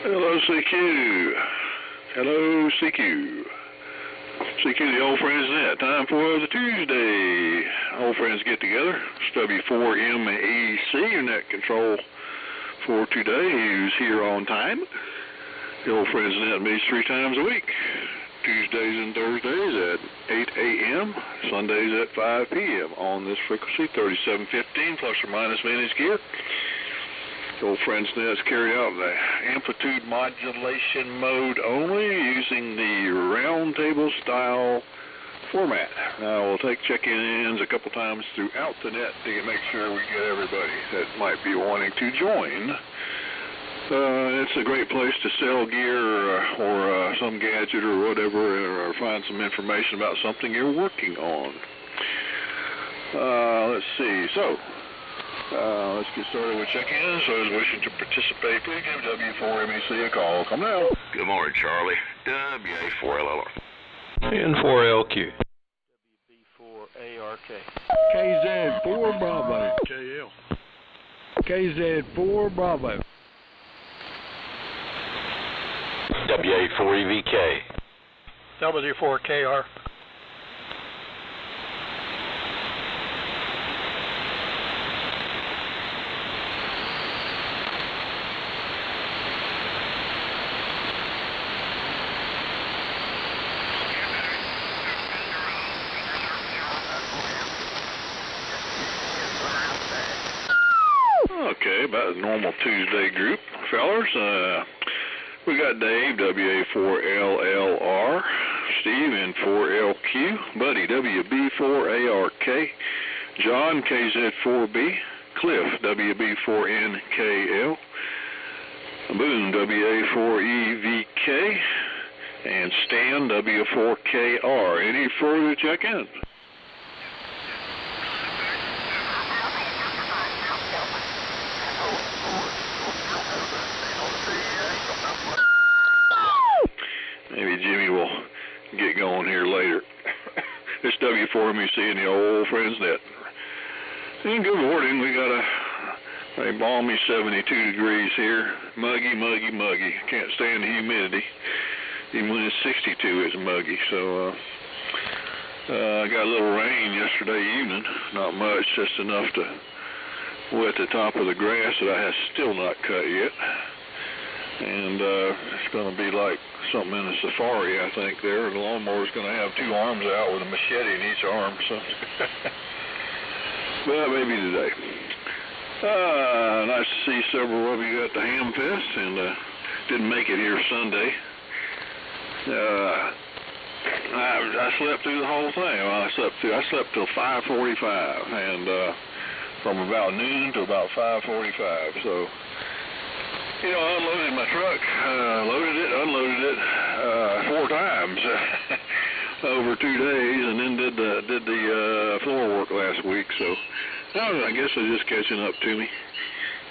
Hello, CQ. Hello, CQ. CQ, the old friends net. Time for the Tuesday. Old friends get together. It's W4MEC, your net control for today. Who's here on time? The old friends net meets 3 times a week. Tuesdays and Thursdays at 8 a.m., Sundays at 5 p.m. on this frequency, 3715 plus or minus managed gear. The old friends net is carried out in the amplitude modulation mode only, using the round table style format. Now we'll take check-ins a couple times throughout the net to make sure we get everybody that might be wanting to join. It's a great place to sell gear or some gadget or whatever, or find some information about something you're working on. Let's see. So, let's get started with check-ins. Those wishing to participate, please give W4MEC a call. Come now. Good morning, Charlie. WA4LLR. N4LQ. WB4ARK. KZ4 Bravo. KL. KZ4 Bravo. WA4EVK. W4KR. Okay, about a normal Tuesday group, fellers. We got Dave, WA4LLR, Steve, N4LQ, Buddy, WB4ARK, John, KZ4B, Cliff, WB4NKL, Boone, WA4EVK, and Stan, W4KR. Any further check-ins? Maybe Jimmy will get going here later. It's W4MEC in the old friends net. And good morning. We got a balmy 72 degrees here. Muggy, muggy, muggy. Can't stand the humidity. Even when it's 62, it's muggy. So I got a little rain yesterday evening. Not much, just enough to wet the top of the grass that I have still not cut yet. And it's going to be like something in a safari, I think, there. The lawnmower's going to have 2 arms out with a machete in each arm, so. But maybe today. Nice to see several of you at the Ham Fest, and didn't make it here Sunday. I slept through the whole thing. Well, I slept till 5:45, and from about noon to about 5:45, so. You know, I unloaded my truck, loaded it, unloaded it 4 times over 2 days, and then did the floor work last week. So I guess they're just catching up to me.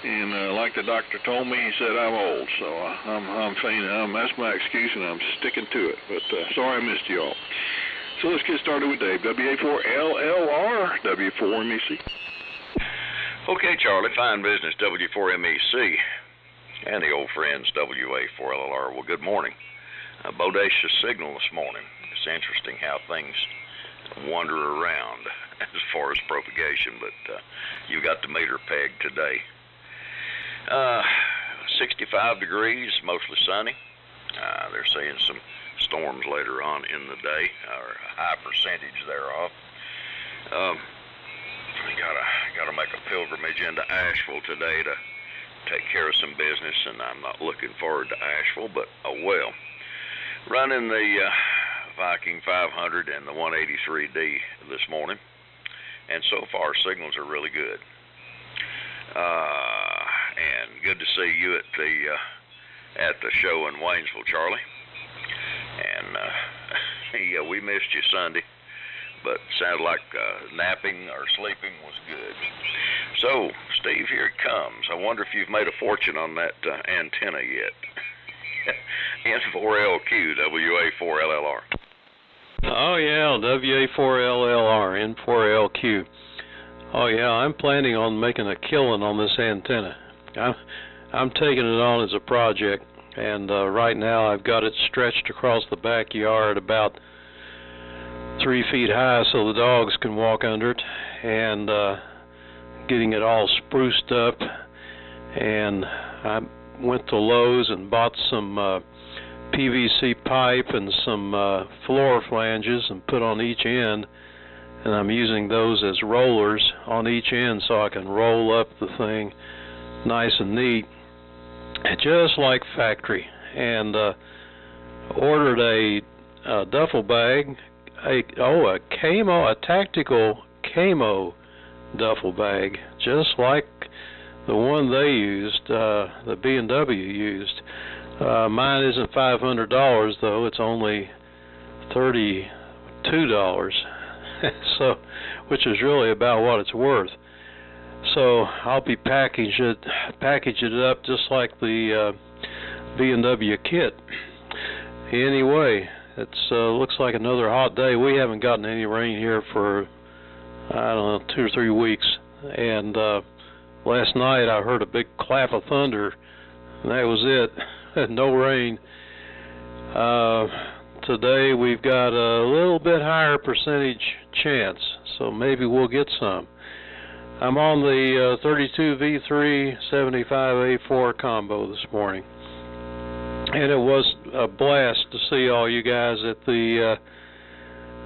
And like the doctor told me, he said I'm old, so I'm fainting. That's my excuse, and I'm sticking to it. But sorry I missed you all. So let's get started with Dave. WA4LLR, W4MEC. Okay, Charlie, fine business, W4MEC. And the old friends, WA4LLR. Well, good morning. A bodacious signal this morning. It's interesting how things wander around as far as propagation, but you got the meter pegged today. 65 degrees, mostly sunny. They're seeing some storms later on in the day, or a high percentage thereof. Gotta make a pilgrimage into Asheville today to take care of some business, and I'm not looking forward to Asheville, but oh well. Running the Viking 500 and the 183D this morning, and so far signals are really good. And good to see you at the show in Waynesville, Charlie. And yeah, we missed you Sunday, but sounded like napping or sleeping was good. So, Steve, here it comes. I wonder if you've made a fortune on that antenna yet. N4LQ, WA4LLR. Oh, yeah, WA4LLR, N4LQ. Oh, yeah, I'm planning on making a killing on this antenna. I'm taking it on as a project. and right now I've got it stretched across the backyard about 3 feet high so the dogs can walk under it, and getting it all spruced up. And I went to Lowe's and bought some PVC pipe and some floor flanges and put on each end, and I'm using those as rollers on each end so I can roll up the thing nice and neat, just like factory. And ordered a duffel bag, a tactical camo duffel bag, just like the one they used, the B&W used. Mine isn't $500 though; it's only $32. So, which is really about what it's worth. So I'll be packaging it up just like the B&W kit. Anyway, it looks like another hot day. We haven't gotten any rain here for, I don't know, 2 or 3 weeks. And last night I heard a big clap of thunder, and that was it. No rain. Today we've got a little bit higher percentage chance, so maybe we'll get some. I'm on the 32V3 75A4 combo this morning, and it was a blast to see all you guys at the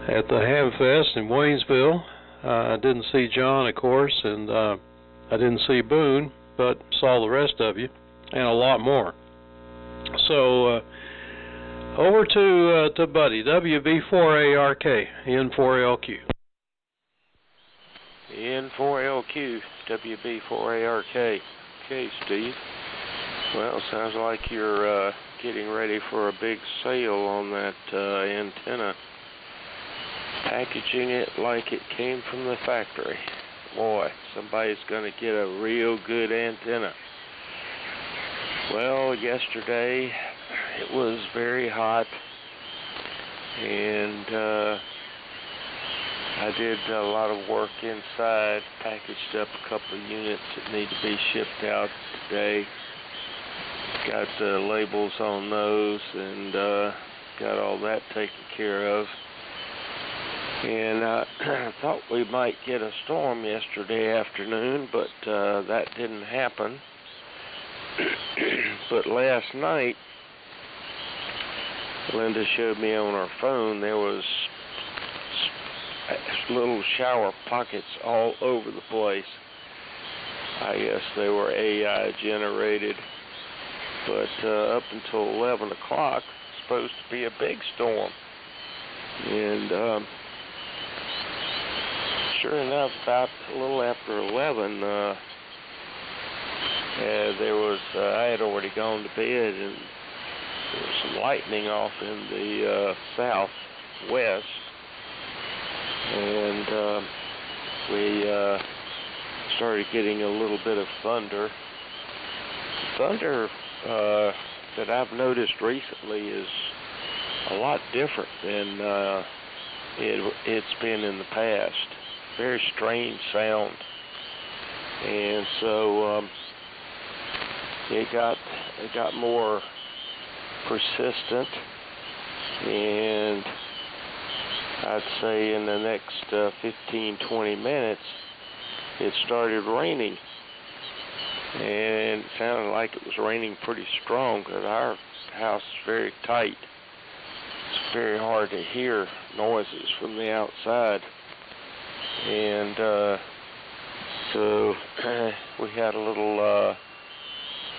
Hamfest in Waynesville. I didn't see John, of course, and I didn't see Boone, but saw the rest of you, and a lot more. So over to Buddy, WB4ARK, N4LQ. N4LQ, WB4ARK. Okay, Steve. Well, sounds like you're getting ready for a big sale on that antenna. Packaging it like it came from the factory. Boy, somebody's going to get a real good antenna. Well, yesterday it was very hot, and I did a lot of work inside, packaged up a couple of units that need to be shipped out today. Got the labels on those, and got all that taken care of. And I thought we might get a storm yesterday afternoon, but that didn't happen. But last night, Linda showed me on her phone there was little shower pockets all over the place. I guess they were AI generated, but up until 11 o'clock, it's supposed to be a big storm. And sure enough, about a little after 11, there was, I had already gone to bed, and there was some lightning off in the southwest. And we started getting a little bit of thunder. Thunder that I've noticed recently is a lot different than it's been in the past. Very strange sound. And so it got more persistent, and I'd say in the next 15-20 minutes, it started raining. And it sounded like it was raining pretty strong, because our house is very tight. It's very hard to hear noises from the outside. And so we had a little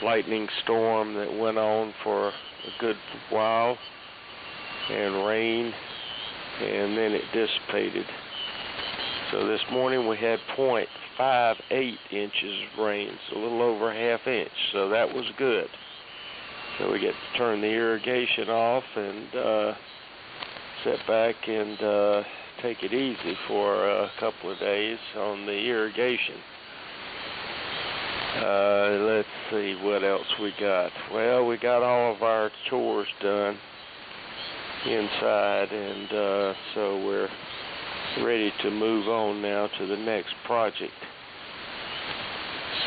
lightning storm that went on for a good while, and rain, and then it dissipated. So this morning we had 0.58 inches of rain, so a little over a half inch, so that was good. So we get to turn the irrigation off and sit back and take it easy for a couple of days on the irrigation. Let's see what else we got. Well, we got all of our chores done inside, and so we're ready to move on now to the next project.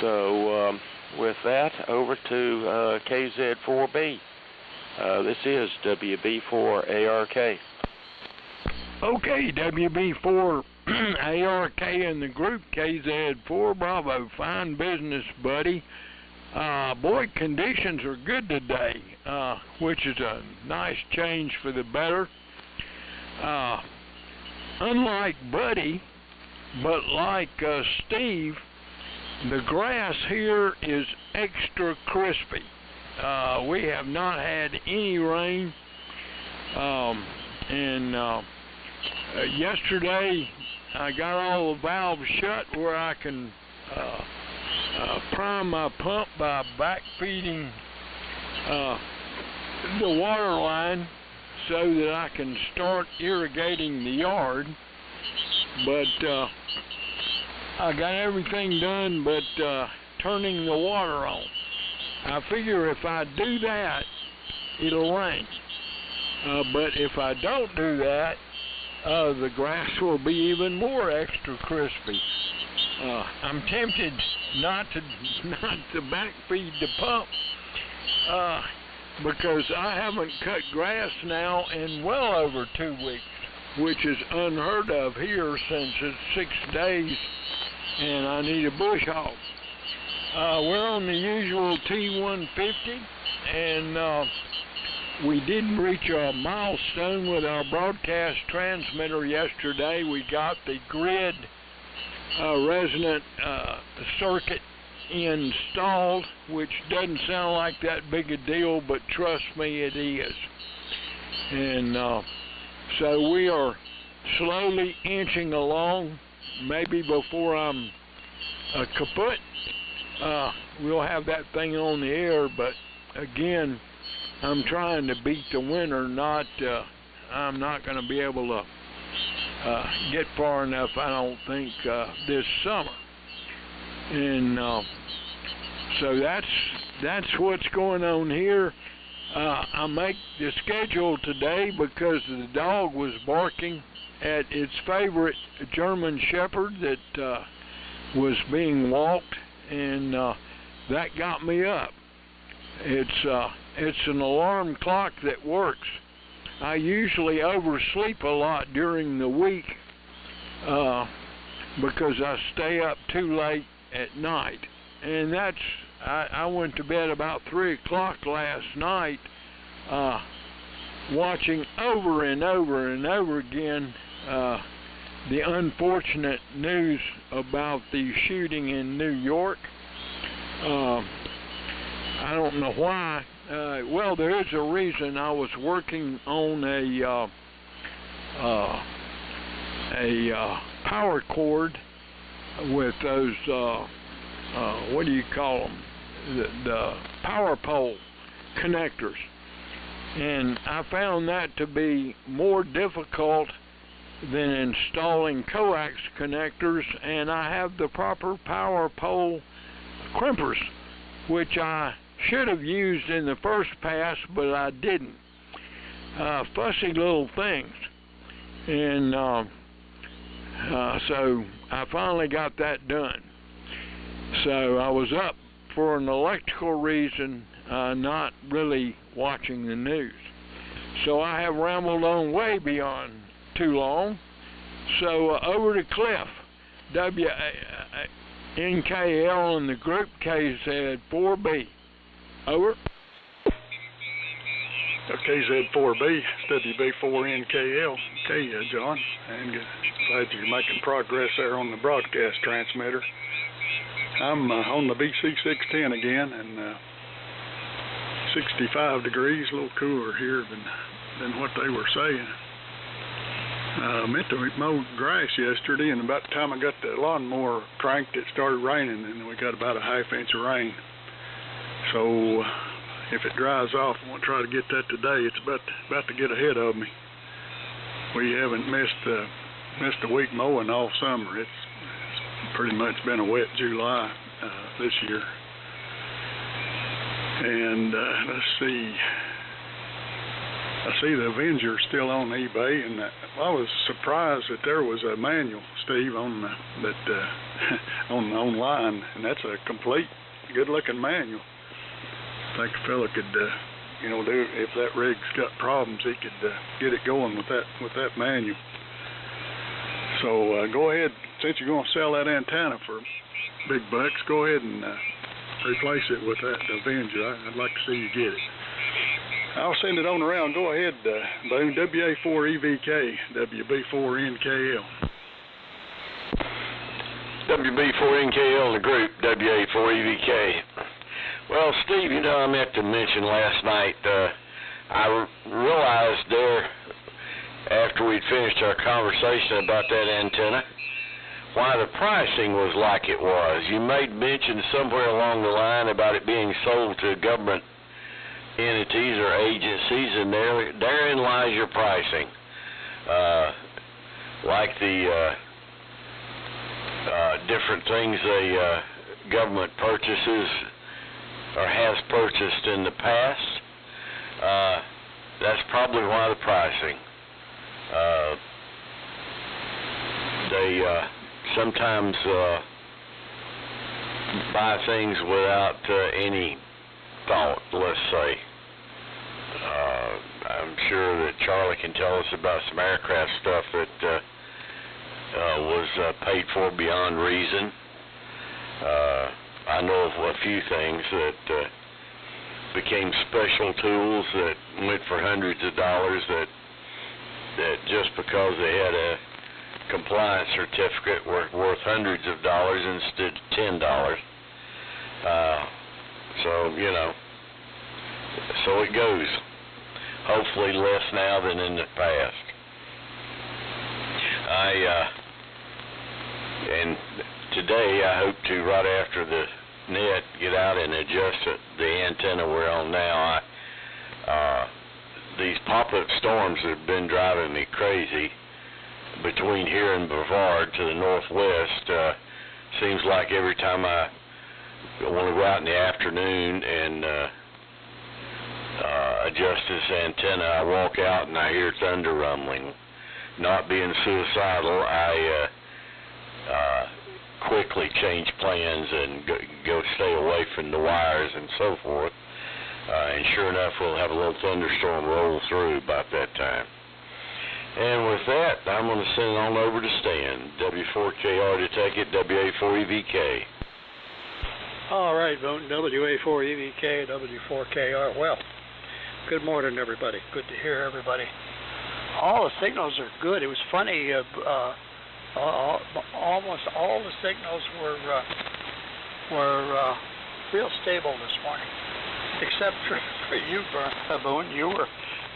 So with that, over to KZ4B. This is WB4ARK. Okay, WB4 ARK in the group, KZ4 Bravo. Fine business, buddy. Boy, conditions are good today, which is a nice change for the better. Unlike Buddy, but like Steve, the grass here is extra crispy. We have not had any rain, and yesterday I got all the valves shut where I can prime my pump by backfeeding the water line so that I can start irrigating the yard. But I got everything done but turning the water on. I figure if I do that, it'll rain. But if I don't do that, the grass will be even more extra crispy. I'm tempted not to backfeed the pump because I haven't cut grass now in well over 2 weeks, which is unheard of here since it's 6 days and I need a bush hog. We're on the usual T150, and we didn't reach a milestone with our broadcast transmitter yesterday. We got the grid resonant circuit installed, which doesn't sound like that big a deal, but trust me, it is. And so we are slowly inching along. Maybe before I'm kaput, we'll have that thing on the air, but again, I'm trying to beat the winter. I'm not going to be able to get far enough, I don't think, this summer. And so that's what's going on here. I make the schedule today because the dog was barking at its favorite German Shepherd that was being walked, and that got me up. It's an alarm clock that works. I usually oversleep a lot during the week because I stay up too late at night. And I went to bed about 3 o'clock last night watching over and over and over again the unfortunate news about the shooting in New York. I don't know why. Well, there is a reason. I was working on a power cord with those, what do you call them? The power pole connectors. And I found that to be more difficult than installing coax connectors, and I have the proper power pole crimpers, which I should have used in the first pass, but I didn't. Fussy little things. And so I finally got that done. So I was up for an electrical reason, not really watching the news. So I have rambled on way beyond too long. So over to Cliff, NKL in the group, KZ4B. Over. KZ4B, WB4NKL. Okay, John, and glad you're making progress there on the broadcast transmitter. I'm on the BC610 again, and 65 degrees, a little cooler here than what they were saying. Meant to mow grass yesterday, and about the time I got the lawnmower cranked, it started raining, and we got about a ½ inch of rain. So if it dries off, I want to try to get that today. It's about to get ahead of me. We haven't missed a week mowing all summer. It's pretty much been a wet July this year. And let's see. I see the Avenger still on eBay, and I was surprised that there was a manual, Steve, on online, and that's a complete, good-looking manual. I think a fella could you know, if that rig's got problems, he could get it going with that manual. So go ahead, since you're going to sell that antenna for big bucks, go ahead and replace it with that Avenger. I'd like to see you get it. I'll send it on around. Go ahead, Boone. WA4EVK, WB4NKL. WB4NKL in the group, WA4EVK. Well, Steve, you know, I meant to mention last night, I realized there, after we'd finished our conversation about that antenna, why the pricing was like it was. You made mention somewhere along the line about it being sold to government entities or agencies, and therein lies your pricing. Like the different things the government purchases or has purchased in the past, that's probably why the pricing. They sometimes buy things without any thought, let's say. I'm sure that Charlie can tell us about some aircraft stuff that was paid for beyond reason. I know of a few things that became special tools that went for hundreds of dollars that just because they had a compliance certificate were worth hundreds of dollars instead of $10. So, you know, so it goes. Hopefully less now than in the past. And today I hope to, right after the net, get out and adjust the antenna we're on now. These pop-up storms have been driving me crazy between here and Brevard to the northwest. Seems like every time I want to go out in the afternoon and adjust this antenna, I walk out and I hear thunder rumbling. Not being suicidal, I quickly change plans and go stay away from the wires and so forth. And sure enough, we'll have a little thunderstorm roll through about that time. And with that, I'm going to send it on over to Stan. W4KR to take it, WA4EVK. All right, Boone, WA4EVK, W4KR. Well, good morning, everybody. Good to hear everybody. All the signals are good. It was funny. Almost all the signals were real stable this morning, except for you, Boone.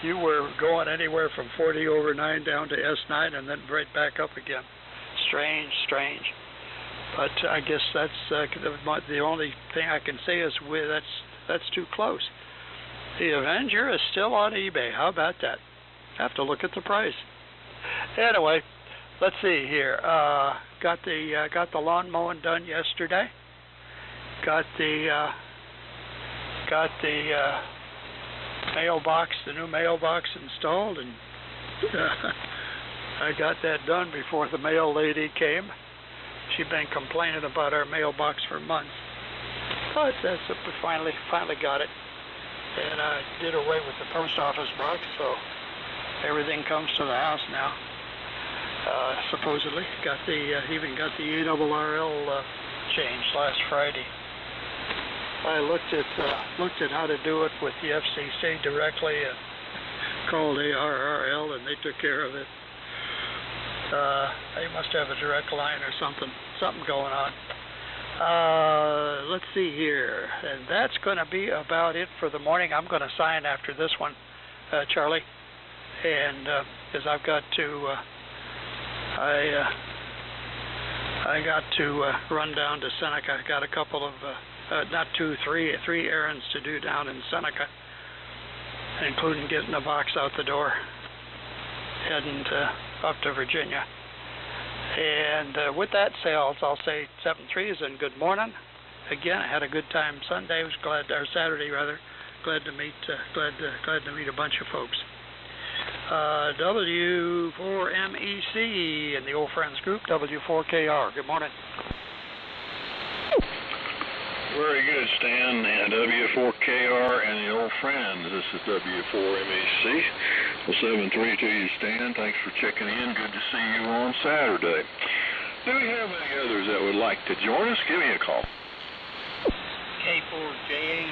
You were going anywhere from 40/9 down to S9 and then right back up again. Strange. But I guess that's the only thing I can say is that's too close. The Avenger is still on eBay. How about that? I have to look at the price. Anyway, let's see here. Got the lawn mowing done yesterday. Got the mailbox, the new mailbox installed, and I got that done before the mail lady came. She'd been complaining about our mailbox for months, but we finally got it, and I did away with the post office box, so everything comes to the house now. Supposedly even got the ARRL changed last Friday. I looked at how to do it with the FCC directly and called ARRL, and they took care of it. They must have a direct line or something going on. Let's see here, and that's going to be about it for the morning. I'm going to sign after this one, Charlie, and because I've got to, I got to run down to Seneca. I got a couple of three errands to do down in Seneca, including getting the box out the door, heading up to Virginia. And with that, I'll say 7-3s and good morning. Again, I had a good time Sunday. I was Saturday rather. Glad to meet a bunch of folks. W4MEC in the Old Friends Group, W4KR. Good morning. Very good, Stan. And W4KR and the old friends. This is W4MEC. Well, 7-3 to you, Stan. Thanks for checking in. Good to see you on Saturday. Do we have any others that would like to join us? Give me a call. K4JA.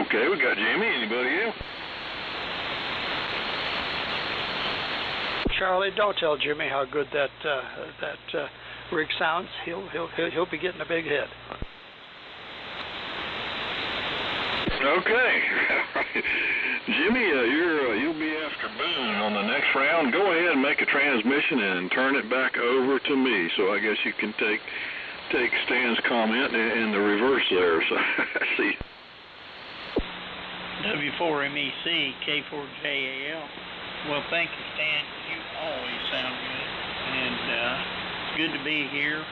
Okay, we got Jimmy. Anybody else? Charlie, don't tell Jimmy how good that rig sounds. He'll be getting a big hit. Okay, Jimmy, you'll be after Boone on the next round. Go ahead and make a transmission and turn it back over to me. So I guess you can take Stan's comment in the reverse there. So see. W4MEC, K4JAL. Well, thank you, Stan. You always sound good, and good to be here.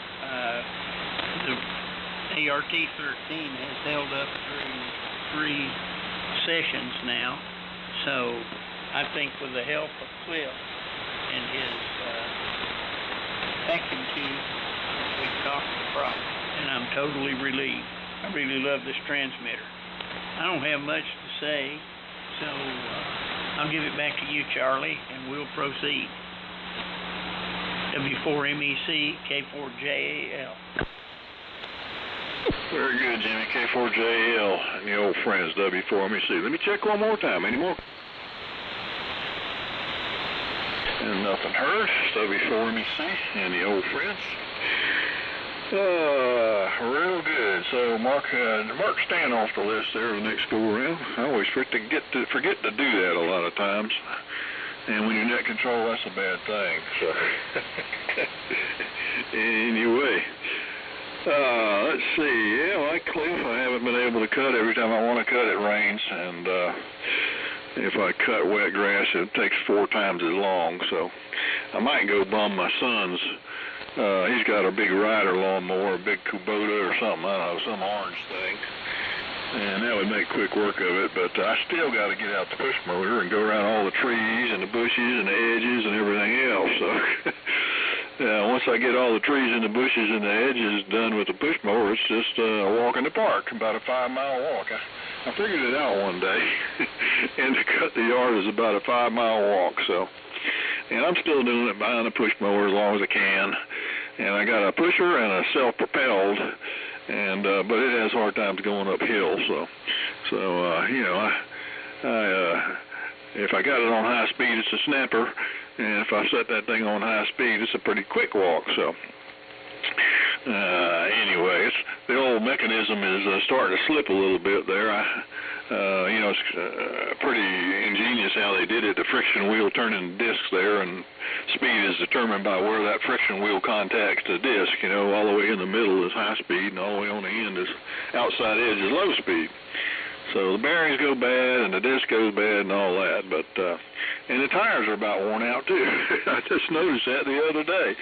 The ART-13 has held up through 3 sessions now, so I think with the help of Cliff and his vacuum tube, we conquered the problem, and I'm totally relieved. I really love this transmitter. I don't have much to say, so I'll give it back to you, Charlie, and we'll proceed. W4MEC, K4JAL. Very good, Jimmy. K4JAL and the old friends, W4MEC. Let me check one more time. Any more? And nothing heard. W4MEC and the old friends. Real good. So mark Stan off the list there the next go around. I always forget to do that a lot of times. And when you're net control, that's a bad thing. So anyway, let's see. Yeah, like Cliff, I haven't been able to cut. Every time I want to cut, it rains, and if I cut wet grass, it takes 4 times as long. So I might go bum my son's. He's got a big rider lawnmower, a big Kubota or something, I don't know, some orange thing. And that would make quick work of it, but I still got to get out the push motor and go around all the trees and the bushes and the edges and everything else. So once I get all the trees and the bushes and the edges done with the push mower, it's just a walk in the park, about a 5-mile walk. I figured it out one day, and to cut the yard is about a 5-mile walk, so. And I'm still doing it behind the push mower as long as I can. And I got a pusher and a self-propelled, and but it has hard times going uphill. So you know, if I got it on high speed, it's a snapper, and if I set that thing on high speed, it's a pretty quick walk. So anyway, the old mechanism is starting to slip a little bit there. You know, it's pretty ingenious how they did it. The friction wheel turning discs there, and speed is determined by where that friction wheel contacts the disc. You know, all the way in the middle is high speed, and all the way on the end is outside edge is low speed. So the bearings go bad, and the disc goes bad, and all that. But and the tires are about worn out too. I just noticed that the other day.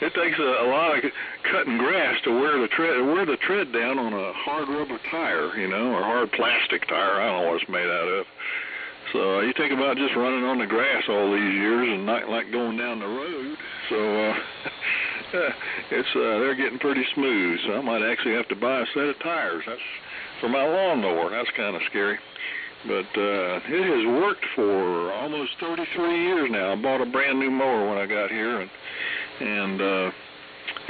It takes a lot of cutting grass to wear the tread down on a hard rubber tire, you know, or hard plastic tire. I don't know what it's made out of. So you think about just running on the grass all these years and not like going down the road. So they're getting pretty smooth. So I might actually have to buy a set of tires. That's for my lawnmower. That's kind of scary. But it has worked for almost 33 years now. I bought a brand new mower when I got here, and at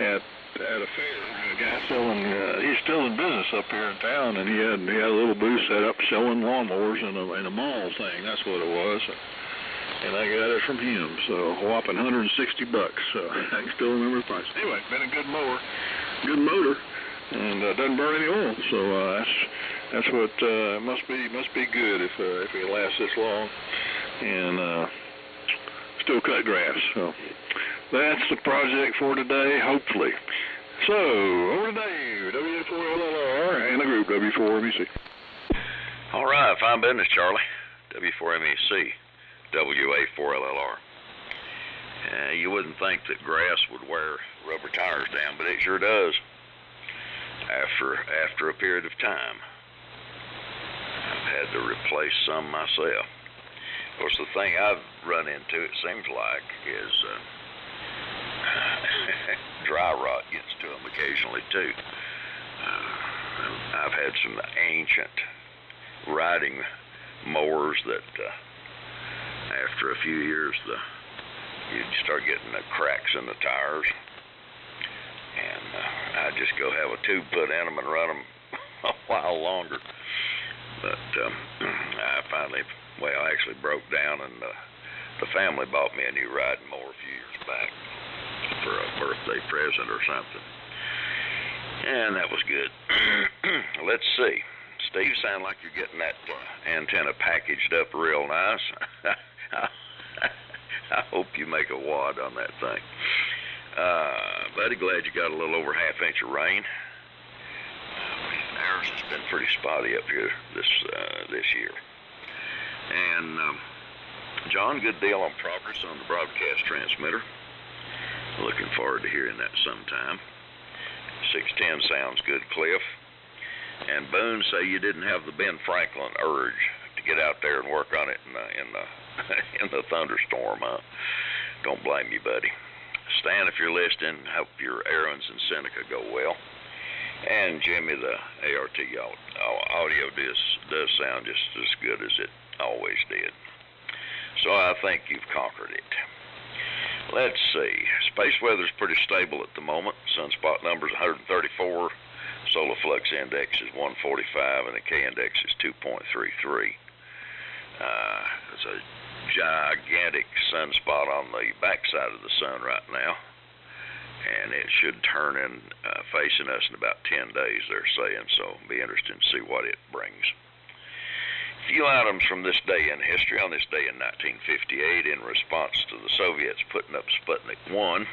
a fair, a guy selling, he's still in business up here in town, and he had a little booth set up selling lawnmowers in a mall thing. That's what it was. And I got it from him, so a whopping $160. So I can still remember the price. Anyway, been a good mower, good motor, and doesn't burn any oil. So that's what must be good if it lasts this long, and still cut grass. So that's the project for today, hopefully. So over to Dave, W4LLR, and the group W4MEC. All right, fine business, Charlie. W4MEC, WA4LLR. You wouldn't think that grass would wear rubber tires down, but it sure does. After a period of time, I've had to replace some myself. Of course, the thing I've run into, it seems like, is occasionally too. I've had some ancient riding mowers that after a few years you'd start getting the cracks in the tires, and I'd just go have a tube put in them and run them a while longer. But I finally, I actually broke down, and the family bought me a new riding mower a few years back for a birthday present or something, and that was good. Let's see. Steve, sound like you're getting that antenna packaged up real nice. I hope you make a wad on that thing. Buddy, glad you got a little over half-inch of rain. Ours has been pretty spotty up here this year. And John, good deal on progress on the broadcast transmitter. Looking forward to hearing that sometime. 610 sounds good, Cliff. And Boone say you didn't have the Ben Franklin urge to get out there and work on it in the thunderstorm, huh? Don't blame you, buddy. Stan, if you're listening, hope your errands in Seneca go well. And Jimmy, the ART audio does sound just as good as it always did. So I think you've conquered it. Let's see. Space weather's pretty stable at the moment. Sunspot number's 134. Solar flux index is 145, and the K index is 2.33. There's a gigantic sunspot on the backside of the sun right now, and it should turn in facing us in about 10 days, they're saying, so it'll be interesting to see what it brings. A few items from this day in history. On this day in 1958, in response to the Soviets putting up Sputnik 1,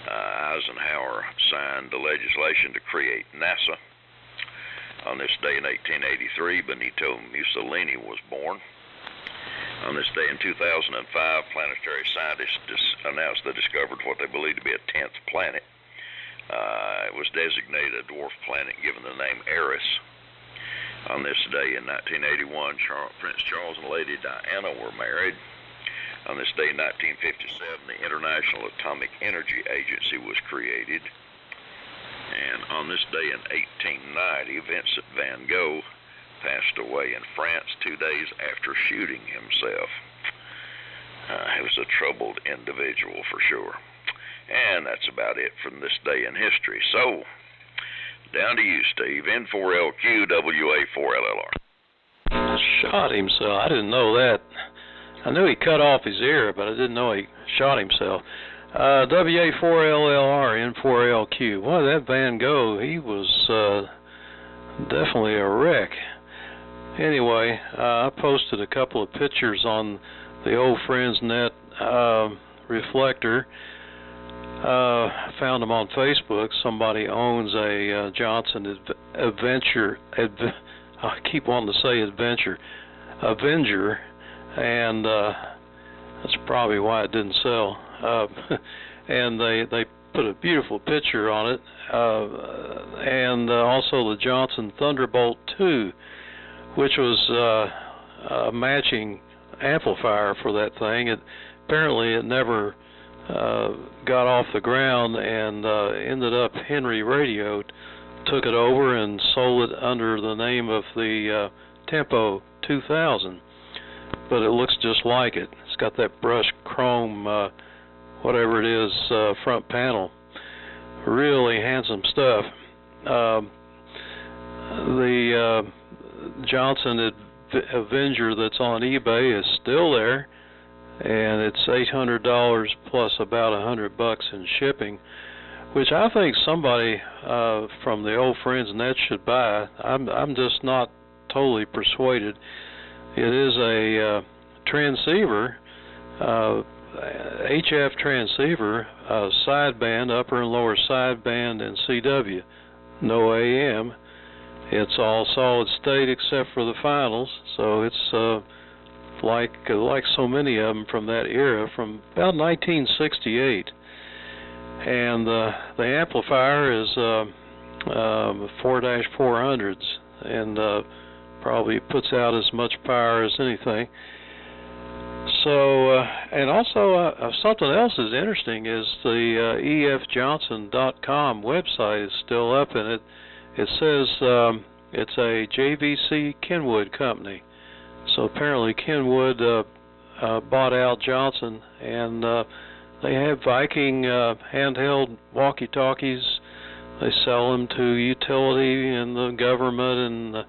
Eisenhower signed the legislation to create NASA. On this day in 1883, Benito Mussolini was born. On this day in 2005, planetary scientists announced they discovered what they believed to be a 10th planet. It was designated a dwarf planet given the name Eris. On this day in 1981, Prince Charles and Lady Diana were married. On this day in 1957, the International Atomic Energy Agency was created. And on this day in 1890, Vincent van Gogh passed away in France 2 days after shooting himself. He was a troubled individual for sure. And that's about it from this day in history. So, down to you, Steve. N4LQ, WA4LLR. Shot himself. I didn't know that. I knew he cut off his ear, but I didn't know he shot himself. WA4LLR, N4LQ. Boy, that Van Gogh, he was definitely a wreck. Anyway, I posted a couple of pictures on the Old Friends Net reflector. I found them on Facebook. Somebody owns a Johnson Avenger, and that's probably why it didn't sell. And they put a beautiful picture on it, and also the Johnson Thunderbolt 2, which was a matching amplifier for that thing. Apparently it never got off the ground, and ended up Henry Radio took it over and sold it under the name of the Tempo 2000. But it looks just like it. It's got that brushed chrome, whatever it is, front panel. Really handsome stuff. The Johnson Avenger that's on eBay is still there, and it's $800 plus about $100 in shipping, which I think somebody from the Old Friends Net should buy. I'm just not totally persuaded. It is a transceiver, HF transceiver, sideband, upper and lower sideband, and CW, no AM. It's all solid state except for the finals, so it's like so many of them from that era, from about 1968. And the amplifier is 4-400s, and probably puts out as much power as anything. So, and also something else is interesting is the efjohnson.com website is still up, and it says it's a JVC Kenwood company. So apparently Kenwood bought out Johnson, and they have Viking handheld walkie-talkies. They sell them to utility and the government and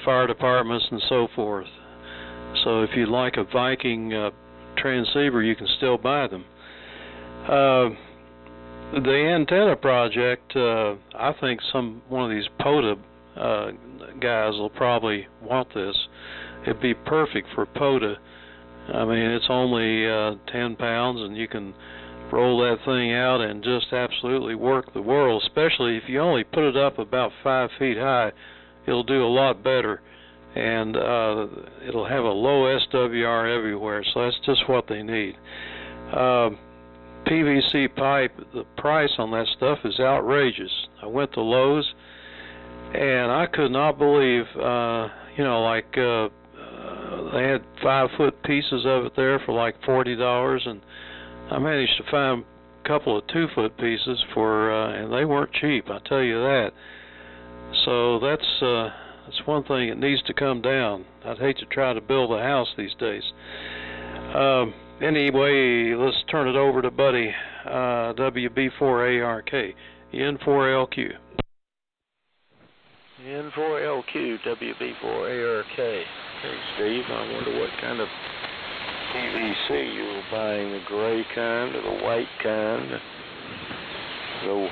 fire departments and so forth. So if you'd like a Viking transceiver, you can still buy them. The antenna project, I think one of these POTA guys will probably want this. It'd be perfect for POTA. I mean, it's only 10 pounds, and you can roll that thing out and just absolutely work the world, especially if you only put it up about 5 feet high. It'll do a lot better, and it'll have a low SWR everywhere, so that's just what they need. PVC pipe, the price on that stuff is outrageous. I went to Lowe's, and I could not believe, they had 5-foot pieces of it there for like $40, and I managed to find a couple of 2-foot pieces and they weren't cheap, I tell you that. So that's one thing that needs to come down. I'd hate to try to build a house these days. Anyway, let's turn it over to Buddy, WB4ARK, N4LQ. N4LQ, WB4ARK. Hey, Steve, I wonder what kind of PVC you were buying, the gray kind or the white kind, the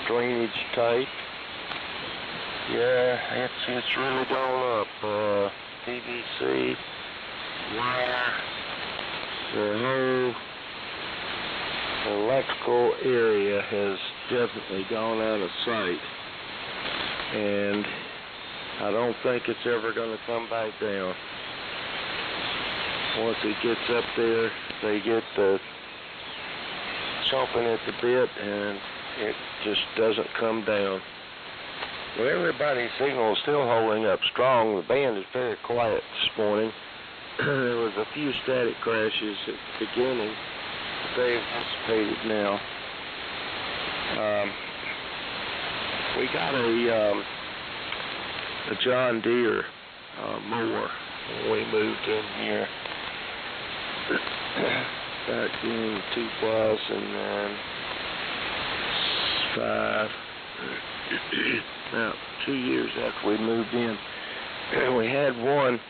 drainage type. Yeah, it's really done up. PVC, wire, the whole electrical area has definitely gone out of sight, and I don't think it's ever going to come back down. Once it gets up there, they get the chomping at the bit, and it just doesn't come down. Well, everybody's signal is still holding up strong. The band is very quiet this morning. There was a few static crashes at the beginning, but they've dissipated now. We got a John Deere mower when we moved in here back in 2005. About 2 years after we moved in, we had one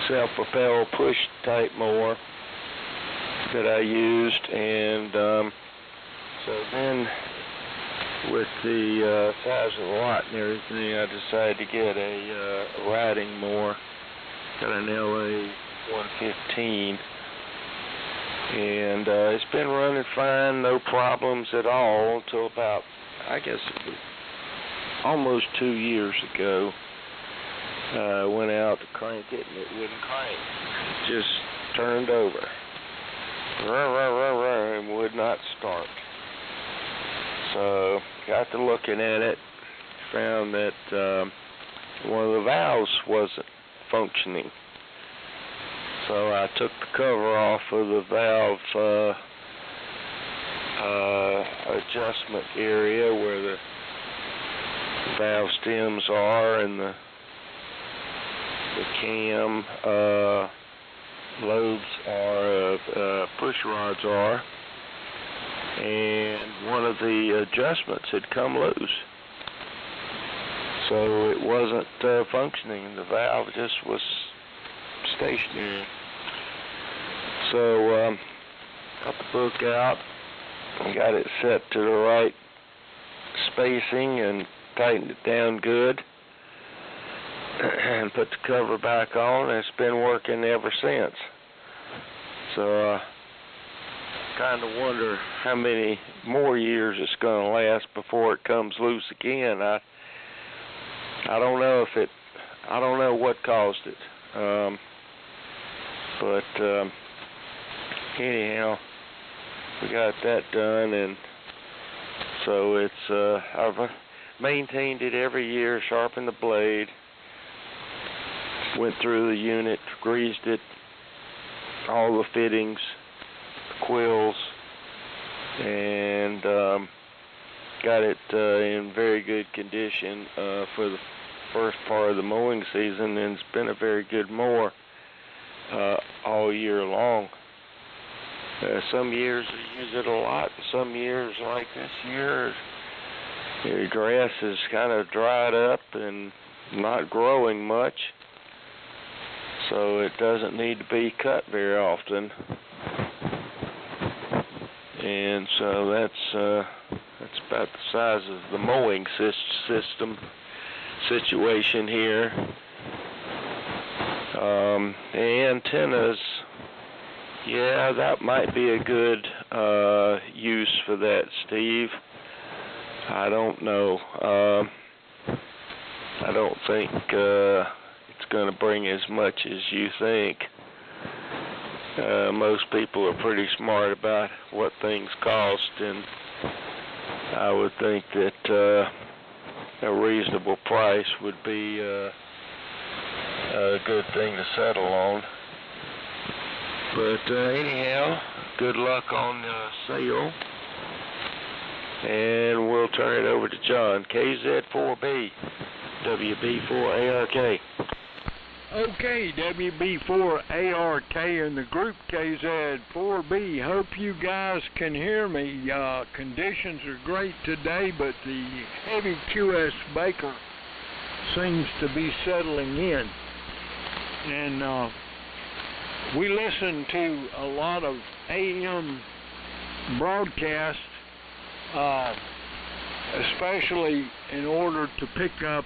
self-propelled push type mower that I used, and so then with the size of the lot and everything, I decided to get a riding mower. Got an LA 115, and it's been running fine, no problems at all, until about, I guess it was almost 2 years ago. I went out to crank it, and it wouldn't crank. It just turned over. And would not start. So got to looking at it, found that one of the valves wasn't functioning. So I took the cover off of the valve adjustment area where the valve stems are and the cam lobes are, push rods are, and one of the adjustments had come loose. So it wasn't functioning. The valve just was stationary. So got the book out and got it set to the right spacing and tightened it down good and put the cover back on, and it's been working ever since. So kind of wonder how many more years it's going to last before it comes loose again. I don't know I don't know what caused it. But anyhow, we got that done, and so it's I've maintained it every year, sharpened the blade, went through the unit, greased it, all the fittings, quills, and got it in very good condition for the first part of the mowing season, and it's been a very good mower all year long. Some years I use it a lot, and some years, like this year, the grass is kind of dried up and not growing much, so it doesn't need to be cut very often. And so that's about the size of the mowing system situation here. The antennas, yeah, that might be a good use for that, Steve. I don't know. I don't think it's going to bring as much as you think. Most people are pretty smart about what things cost, and I would think that a reasonable price would be a good thing to settle on. But anyhow, good luck on the sale, and we'll turn it over to John. KZ4B, WB4ARK. Okay, WB4ARK and the group KZ4B. Hope you guys can hear me. Conditions are great today, but the heavy QS Baker seems to be settling in. And we listen to a lot of AM broadcasts, especially in order to pick up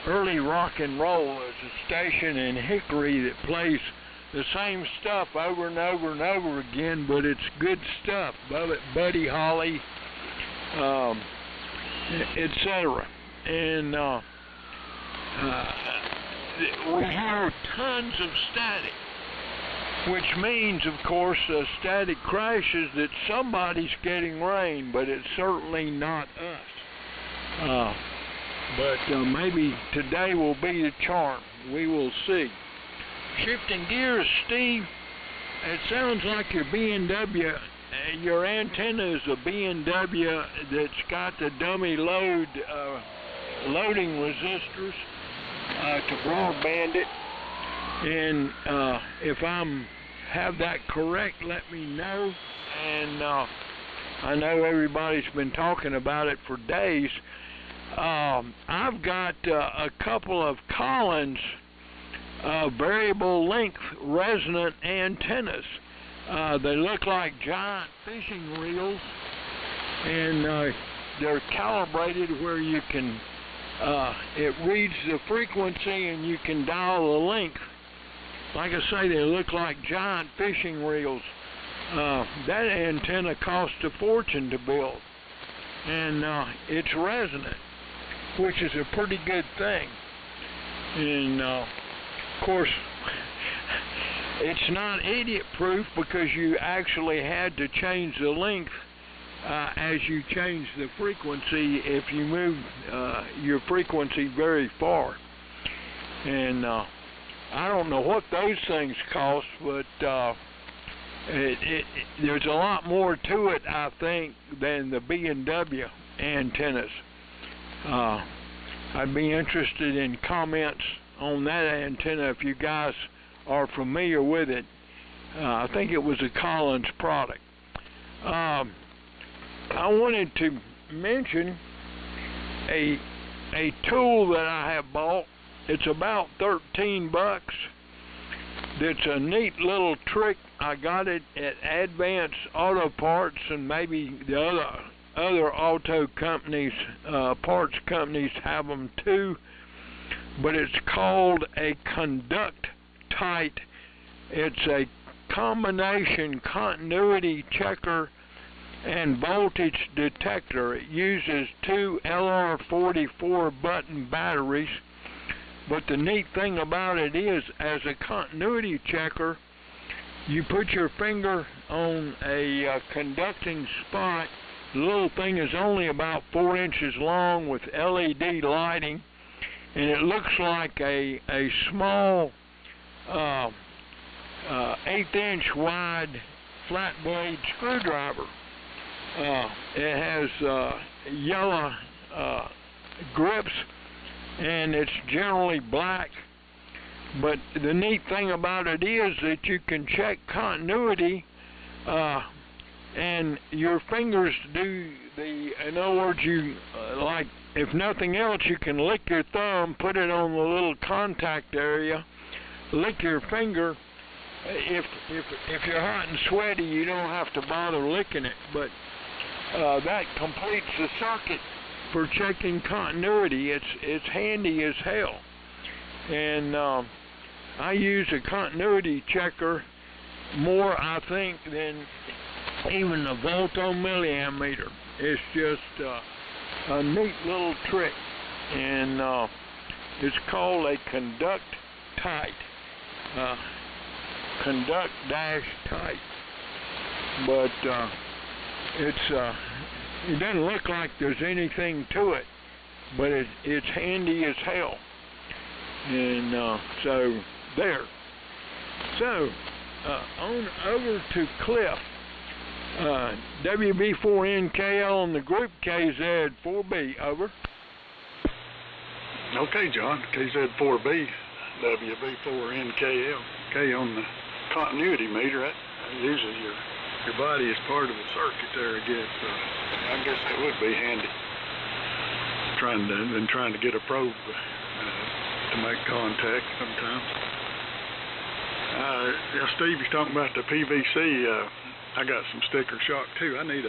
early rock and roll. As a station in Hickory that plays the same stuff over and over and over again, but it's good stuff. Buddy Holly, etc. And we hear tons of static, which means, of course, static crashes that somebody's getting rain, but it's certainly not us. But maybe today will be the charm. We will see. Shifting gears, Steve, it sounds like your B&W, your antenna is a B&W that's got the dummy loading resistors to broadband it. And if I have that correct, let me know. And I know everybody's been talking about it for days. I've got a couple of Collins variable length resonant antennas. They look like giant fishing reels, and they're calibrated where you can, it reads the frequency and you can dial the length. Like I say, they look like giant fishing reels. That antenna cost a fortune to build, and it's resonant, which is a pretty good thing. And of course, it's not idiot-proof because you actually had to change the length as you change the frequency if you move your frequency very far. And I don't know what those things cost, but there's a lot more to it, I think, than the B&W antennas. I'd be interested in comments on that antenna if you guys are familiar with it. I think it was a Collins product. I wanted to mention a tool that I have bought. It's about $13. It's a neat little trick. I got it at Advanced Auto Parts, and maybe the other auto companies, parts companies have them too. But it's called a conduct tight. It's a combination continuity checker and voltage detector. It uses two LR44 button batteries. But the neat thing about it is, as a continuity checker, you put your finger on a conducting spot. The little thing is only about 4 inches long with LED lighting, and it looks like a small 1/8-inch wide flat blade screwdriver. It has yellow grips, and it's generally black. But the neat thing about it is that you can check continuity, and your fingers do in other words, you, like, if nothing else, you can lick your thumb, put it on the little contact area, lick your finger. If you're hot and sweaty, you don't have to bother licking it, but that completes the circuit for checking continuity. It's handy as hell, and I use a continuity checker more, I think, than even a voltomilliammeter. It's just a neat little trick, and it's called a conduct tight. Conduct dash tight, but it doesn't look like there's anything to it, but it's handy as hell. And so there. So on over to Cliff. WB4NKL on the group KZ4B, over. Okay, John, KZ4B, WB4NKL. Okay, on the continuity meter, that uses your body as part of the circuit there, I guess. So I guess that would be handy. Trying to get a probe to make contact sometimes. Yeah, Steve, you're talking about the PVC. I got some sticker shock too. I need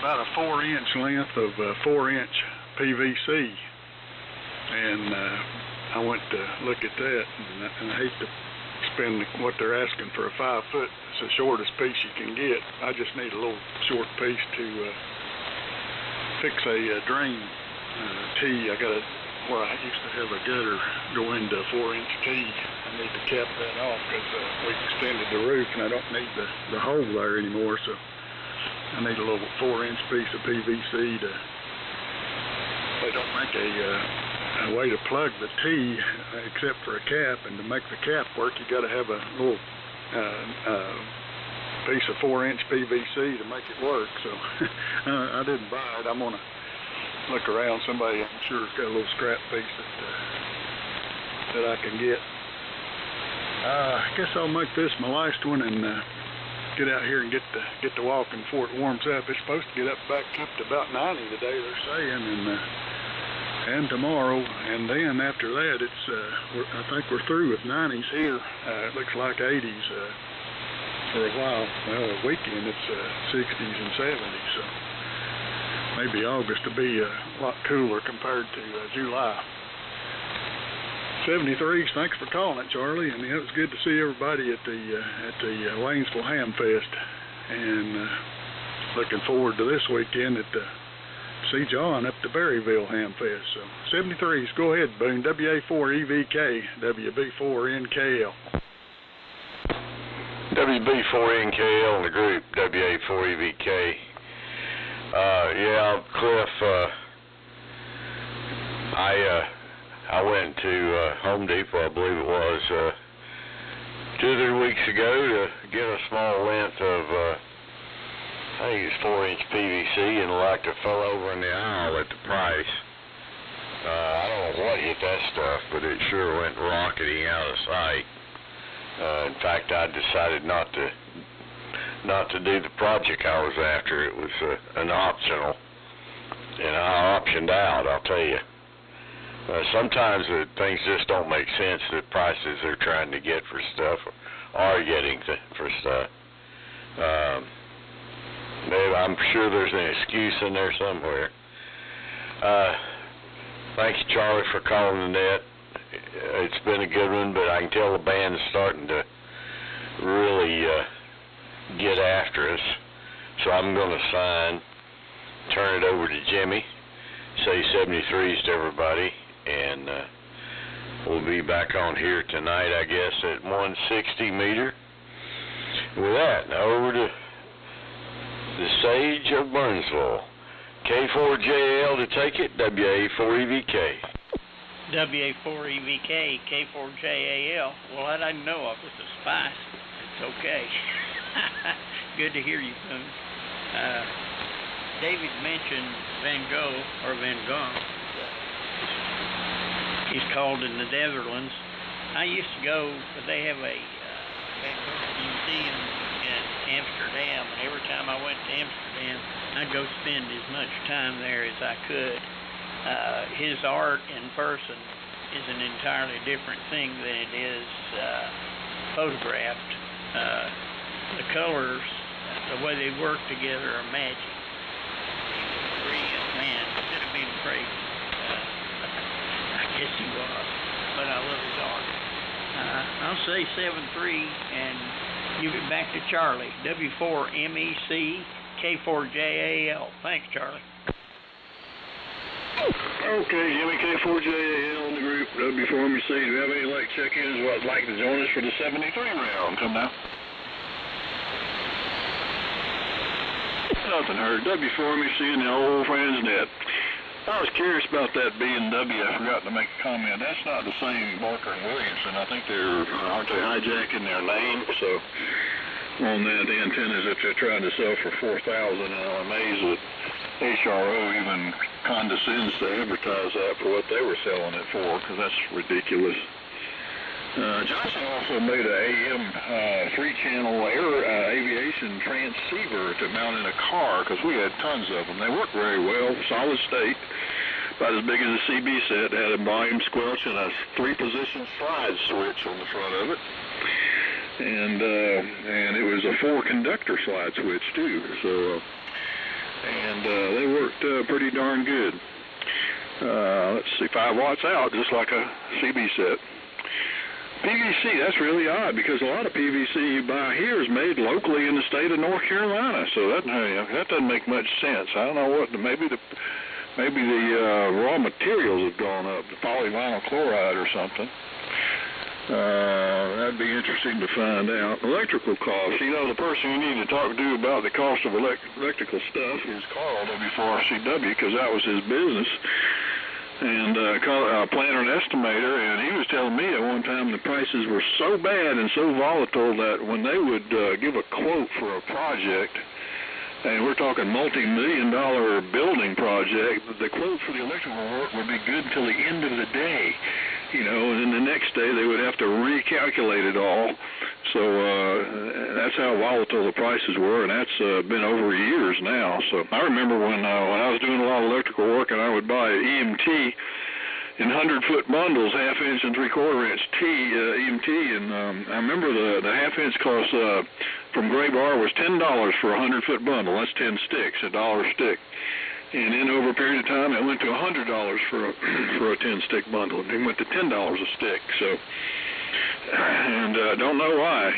about a 4-inch length of 4-inch PVC, and I went to look at that, and I hate to spend what they're asking for a 5-foot. It's the shortest piece you can get. I just need a little short piece to fix a drain tee. I got where I used to have a gutter go into a 4-inch tee. I need to cap that off because we extended the roof, and I don't need the hole there anymore. So I need a little 4-inch piece of PVC to. They don't make a way to plug the tee except for a cap, and to make the cap work, you got to have a little piece of 4-inch PVC to make it work. So I didn't buy it. I'm gonna look around. Somebody, I'm sure, has got a little scrap piece that I can get. I guess I'll make this my last one and get out here and get to walking before it warms up. It's supposed to get back up to about 90 today, they're saying, and tomorrow, and then after that, it's I think we're through with 90s here. It looks like 80s for a while. Well, the weekend it's 60s and 70s, so maybe August will be a lot cooler compared to July. 73s, thanks for calling it, Charlie, and it was good to see everybody at the Waynesville Ham Fest, and looking forward to this weekend at see John up to Berryville Ham Fest. So 73s, go ahead, Boone. WA4EVK, WB4NKL. WB4NKL in the group, WA4EVK. Yeah, Cliff, I went to Home Depot, I believe it was, 2 or 3 weeks ago to get a small length of, I think it's 4-inch PVC, and like it fell over in the aisle at the price. I don't know what hit that stuff, but it sure went rocketing out of sight. In fact, I decided not to do the project I was after. It was an optional, and I optioned out, I'll tell you. Sometimes things just don't make sense, the prices they're trying to get for stuff, or are getting for stuff. I'm sure there's an excuse in there somewhere. Thanks, Charlie, for calling the net. It's been a good one, but I can tell the band's starting to really get after us. So I'm going to turn it over to Jimmy, say 73s to everybody, and we'll be back on here tonight, I guess, at 160 meter. With that, now over to the Sage of Burnsville. K4JL to take it, WA4EVK. WA4EVK, K4JAL. Well, that I didn't know of. It's a spice. It's okay. Good to hear you, Boone. David mentioned Van Gogh, or Van Gogh. He's called in the Netherlands. I used to go, but they have a Van Gogh museum in Amsterdam, and every time I went to Amsterdam, I'd go spend as much time there as I could. His art in person is an entirely different thing than it is photographed. The colors, the way they work together are magic. Brilliant man, instead of being crazy. I guess he was, but I love his art. I'll say 7-3, and give it back to Charlie. W4MEC, K4JAL. Thanks, Charlie. Okay, Jimmy, K4JAL in the group, W4MEC. Do you have any check-ins who would like to join us for the 73 round? Come now. Nothing heard. W4MEC and the old friends net. I was curious about that B&W. I forgot to make a comment. That's not the same Barker and Williamson. I think aren't they hijacking their name? So on that, the antennas that they're trying to sell for $4,000, and I'm amazed that HRO even condescends to advertise that for what they were selling it for, because that's ridiculous. Johnson also made an AM 3-channel aviation transceiver to mount in a car, because we had tons of them. They work very well, solid state, about as big as a CB set. Had a volume squelch and a 3-position slide switch on the front of it. And it was a 4-conductor slide switch too. So, they worked pretty darn good. Let's see, 5 watts out, just like a CB set. PVC, that's really odd, because a lot of PVC you buy here is made locally in the state of North Carolina, so that doesn't make much sense. I don't know what, maybe the raw materials have gone up, the polyvinyl chloride or something. That'd be interesting to find out. Electrical costs, the person you need to talk to about the cost of electrical stuff is Carl, W4RCW, because that was his business. And planner and estimator, and he was telling me at one time the prices were so bad and so volatile that when they would give a quote for a project, and we're talking multi-million-dollar building project, the quote for the electrical work would be good until the end of the day, and then the next day they would have to recalculate it all. So that's how volatile the prices were, and that's been over years now. So I remember when I was doing a lot of electrical work, and I would buy EMT in 100-foot bundles, 1/2-inch and 3/4-inch EMT, and I remember the 1/2-inch cost from Gray Bar was $10 for a 100-foot bundle. That's 10 sticks, $1 a stick. And then over a period of time, it went to $100 for a 10-stick bundle, and it went to $10 a stick. So. And don't know why,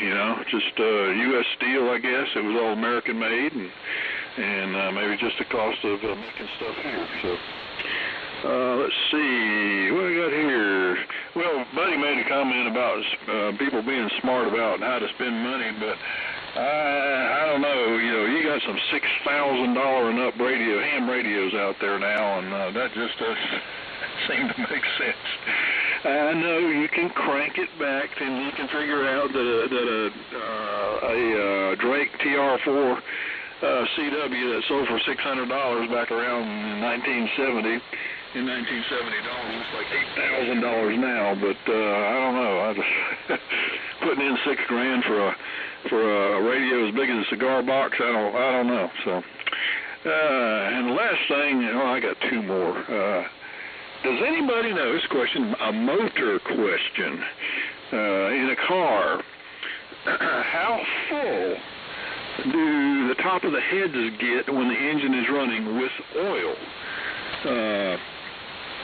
just U.S. steel, I guess. It was all American made, and maybe just the cost of making stuff here. So let's see, what do we got here? Well, Buddy made a comment about people being smart about how to spend money, but I don't know. You got some $6,000 and up ham radios out there now, and that just doesn't seem to make sense. I know you can crank it back, and you can figure out that a Drake TR4 CW that sold for $600 back around in 1970. In 1970 dollars, it's like $8,000 now. But I don't know. I just putting in $6,000 for a radio as big as a cigar box. I don't know. So, and the last thing, I got 2 more. Does anybody know, this question, a motor question, in a car, how full do the top of the heads get when the engine is running with oil?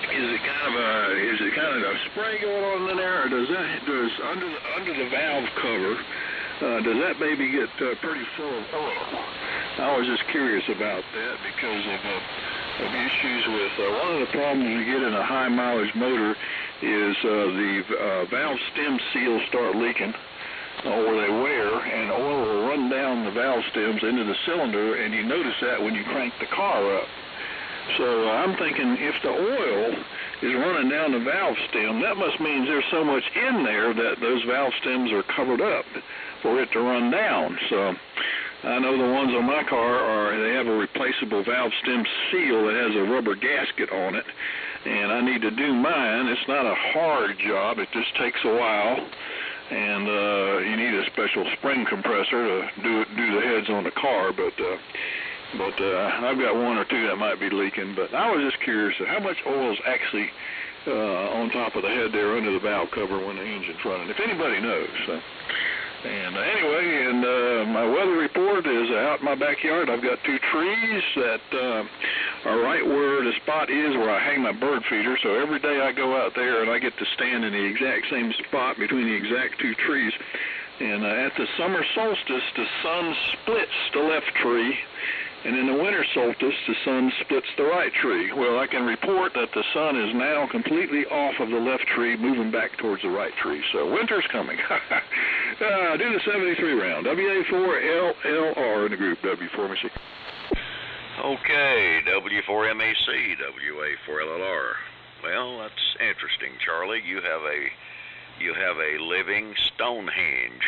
Is it kind of a spray going on in there, or does under the valve cover, does that baby get pretty full of oil? I was just curious about that because of issues with one of the problems you get in a high mileage motor is the valve stem seals start leaking, or they wear, and oil will run down the valve stems into the cylinder, and you notice that when you crank the car up. So I'm thinking if the oil is running down the valve stem. That must mean there's so much in there that those valve stems are covered up for it to run down. So I know the ones on my car they have a replaceable valve stem seal that has a rubber gasket on it, and I need to do mine. It's not a hard job. It just takes a while, and you need a special spring compressor to do the heads on the car, but I've got one or two that might be leaking. But I was just curious how much oil is actually on top of the head there under the valve cover when the engine's running, if anybody knows. And anyway, my weather report is out in my backyard. I've got 2 trees that are right where the spot is where I hang my bird feeder. So every day I go out there and I get to stand in the exact same spot between the exact 2 trees. And at the summer solstice, the sun splits the left tree, and in the winter solstice, the sun splits the right tree. Well, I can report that the sun is now completely off of the left tree, moving back towards the right tree. So winter's coming. Do the 73 round. WA4LLR in the group. W4MEC. Okay, W4MEC, WA4LLR. Well, that's interesting, Charlie. You have a living Stonehenge.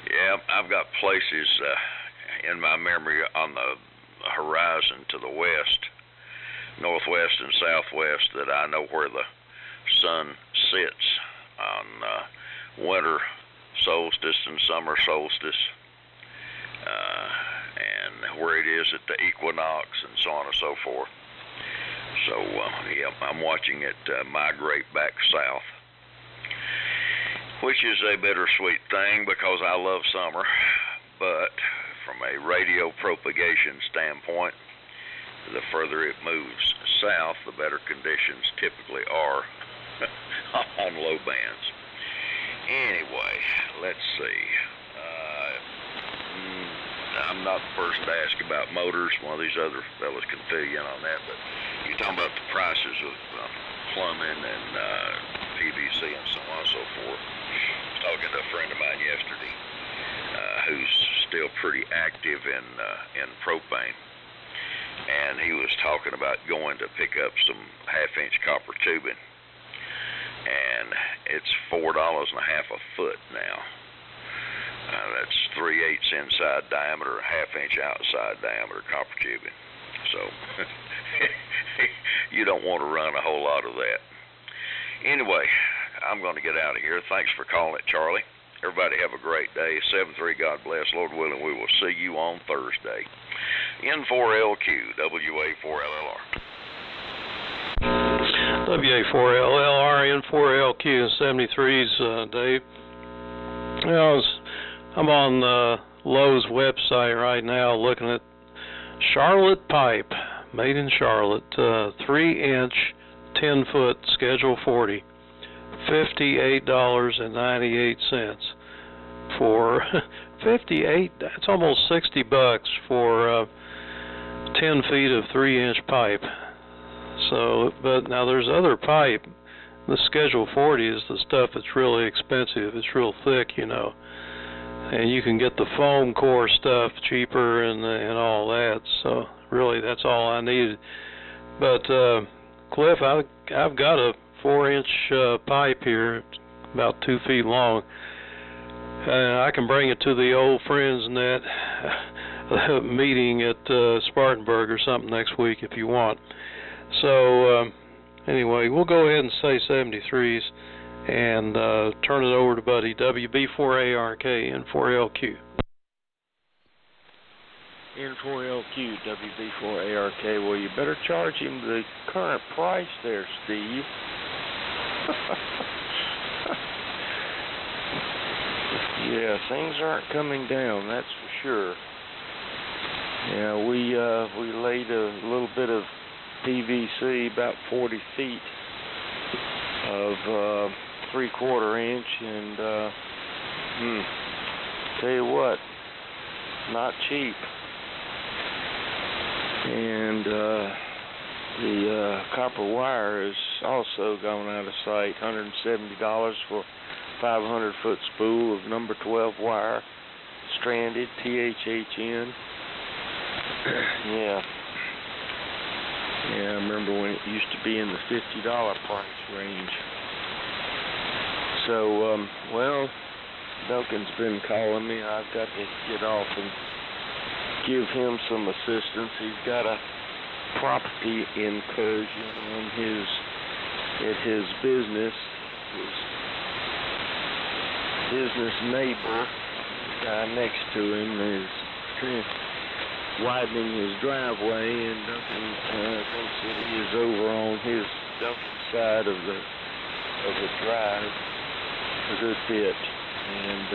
Yeah, I've got places in my memory on the horizon to the west, northwest and southwest, that I know where the sun sits on winter solstice and summer solstice, and where it is at the equinox and so on and so forth. So, yeah, I'm watching it migrate back south, which is a bittersweet thing because I love summer, but from a radio propagation standpoint, the further it moves south, the better conditions typically are on low bands. Anyway, let's see. I'm not the person to ask about motors. One of these other fellas can fill you in on that, but you're talking about the prices of plumbing and PVC and so on and so forth. I was talking to a friend of mine yesterday who's still pretty active in propane, and he was talking about going to pick up some half-inch copper tubing, and it's $4.50 a foot now. That's 3/8 inside diameter, a half-inch outside diameter copper tubing. So you don't want to run a whole lot of that. Anyway, I'm going to get out of here. Thanks for calling it, Charlie. Everybody have a great day. 7-3, God bless. Lord willing, we will see you on Thursday. N4LQ, WA4LLR. WA4LLR, N4LQ, 73s, Dave. I'm on Lowe's website right now looking at Charlotte pipe, made in Charlotte, 3-inch, 10-foot, Schedule 40. $58.98 for 58. That's almost $60 for 10 feet of 3-inch pipe. So, but now there's other pipe. The Schedule 40 is the stuff that's really expensive. It's real thick, you know, and you can get the foam core stuff cheaper and all that. So really, that's all I needed. But Cliff, I've got a 4-inch pipe here, about 2 feet long, and I can bring it to the old Friends Net meeting at Spartanburg or something next week if you want. So anyway, we'll go ahead and say 73s and turn it over to Buddy. WB4ARK N4LQ. N4LQ, WB4ARK. Well, you better charge him the current price there, Steve. Yeah, things aren't coming down, that's for sure. Yeah, we laid a little bit of PVC, about 40 feet of 3/4 inch, and tell you what, not cheap. And the copper wire is also gone out of sight. $170 for 500-foot spool of number 12 wire, stranded, THHN. Yeah. Yeah, I remember when it used to be in the $50 price range. So, well, Duncan's been calling me. I've got to get off and give him some assistance. He's got a property incursion on at his business. His business neighbor, the guy next to him, is widening his driveway, and Duncan thinks that he is over on Duncan's side of the drive a good bit, and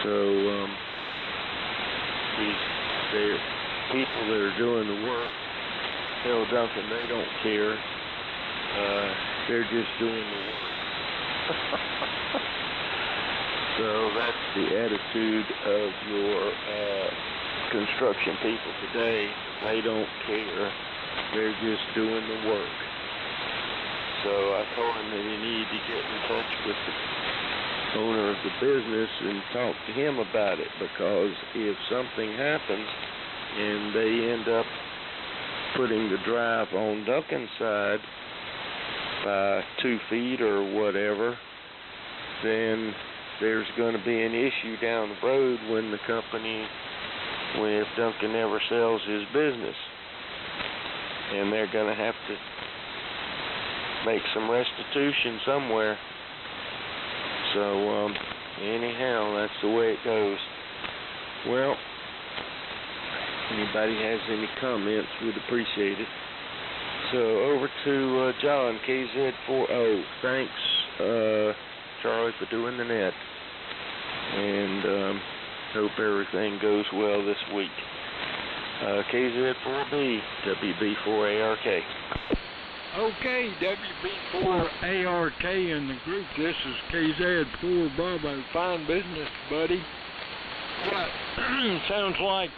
so the people that are doing the work tell Duncan they don't care. They're just doing the work. So that's the attitude of your construction people today. They don't care. They're just doing the work. So I told him that he needed to get in touch with the owner of the business and talk to him about it, because if something happens and they end up putting the drive on Duncan's side by 2 feet or whatever, then there's going to be an issue down the road if Duncan ever sells his business, and they're going to have to make some restitution somewhere. So anyhow, that's the way it goes. Well, anybody has any comments, we'd appreciate it. So over to John, KZ40. Thanks, Charlie, for doing the net, and hope everything goes well this week. KZ4B, WB4ARK. Okay, WB4ARK in the group. This is KZ4 Bravo. Fine business, buddy. Sounds like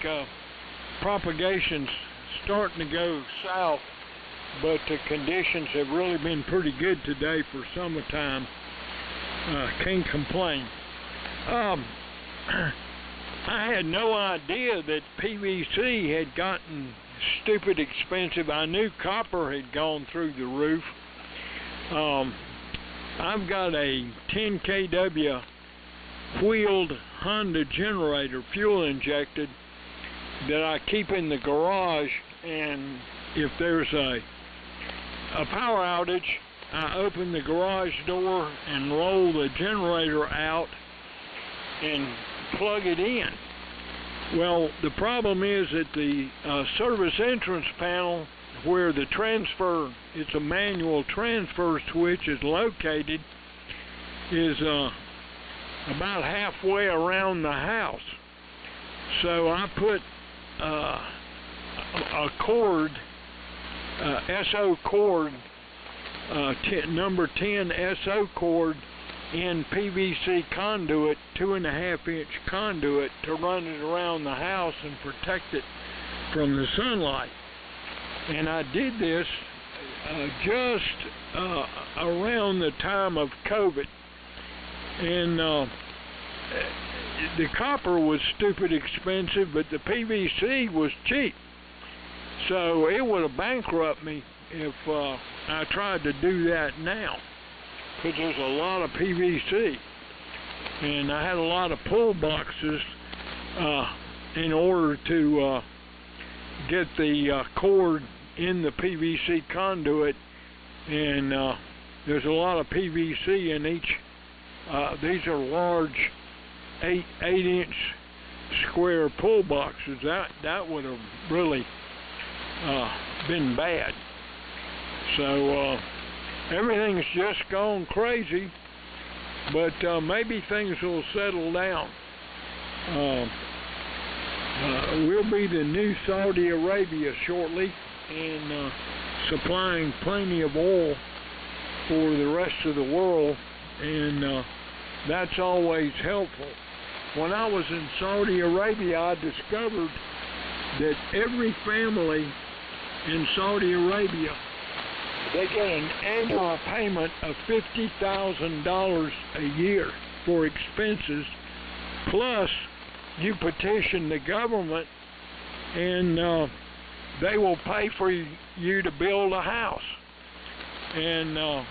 propagation's starting to go south, but the conditions have really been pretty good today for summertime. Can't complain. I had no idea that PVC had gotten stupid expensive. I knew copper had gone through the roof. I've got a 10 kW wheeled Honda generator, fuel injected, that I keep in the garage, and if there's a power outage, I open the garage door and roll the generator out and plug it in. Well, the problem is that the service entrance panel, where the transfer, it's a manual transfer switch, is located, is about halfway around the house. So I put a cord, SO cord, number 10 SO cord in PVC conduit, 2.5-inch conduit, to run it around the house and protect it from the sunlight. And I did this just around the time of COVID. And the copper was stupid expensive, but the PVC was cheap. So it would have bankrupted me if I tried to do that now, because there's a lot of PVC, and I had a lot of pull boxes in order to get the cord in the PVC conduit, and there's a lot of PVC in each. These are large 8-inch square pull boxes. That would have really been bad. So everything's just gone crazy, but maybe things will settle down. We'll be the new Saudi Arabia shortly, and supplying plenty of oil for the rest of the world, and that's always helpful. When I was in Saudi Arabia, I discovered that every family in Saudi Arabia, they get an annual payment of $50,000 a year for expenses, plus you petition the government, and they will pay for you to build a house. And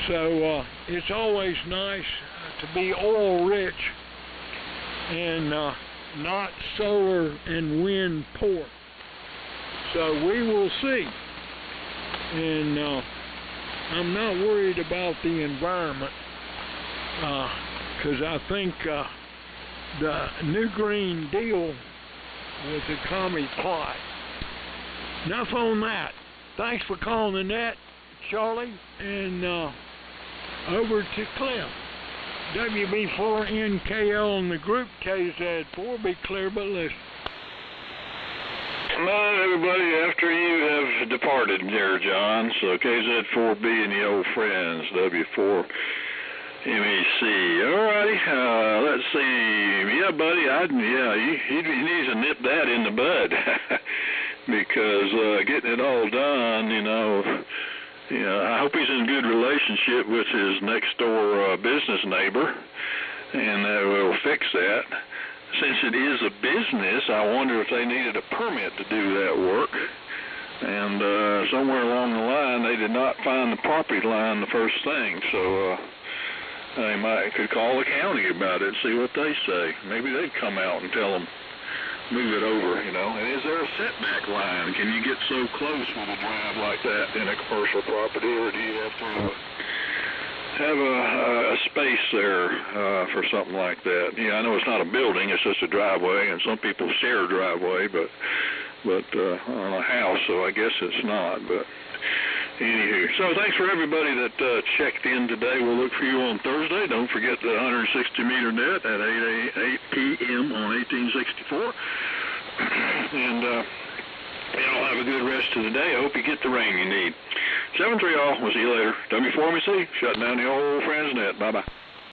so it's always nice to be oil rich and not solar and wind poor. So we will see. And I'm not worried about the environment because I think the New Green Deal was a commie plot. Enough on that. Thanks for calling the net, Charlie, and over to Cliff. WB4NKL and the group KZ4. Be clear but listen. Well, everybody, after you have departed there, John, so KZ4B and the old friends, W4MEC. All righty, let's see. Yeah, buddy, he needs to nip that in the bud because getting it all done, I hope he's in good relationship with his next door business neighbor, and we'll fix that. Since it is a business, I wonder if they needed a permit to do that work. And somewhere along the line, they did not find the property line the first thing, so they could call the county about it and see what they say. Maybe they'd come out and tell them, move it over, And is there a setback line? Can you get so close with a drive like that in a commercial property, or do you have to have a space there for something like that? Yeah, I know it's not a building, it's just a driveway, and some people share a driveway, but on a house, so I guess it's not. But anywho, so thanks for everybody that checked in today. We'll look for you on Thursday. Don't forget the 160 meter net at 8 p.m. on 1864. And y'all have a good rest of the day. I hope you get the rain you need. 7-3 all. We'll see you later. W4MEC, shutting down the old friends net. Bye-bye.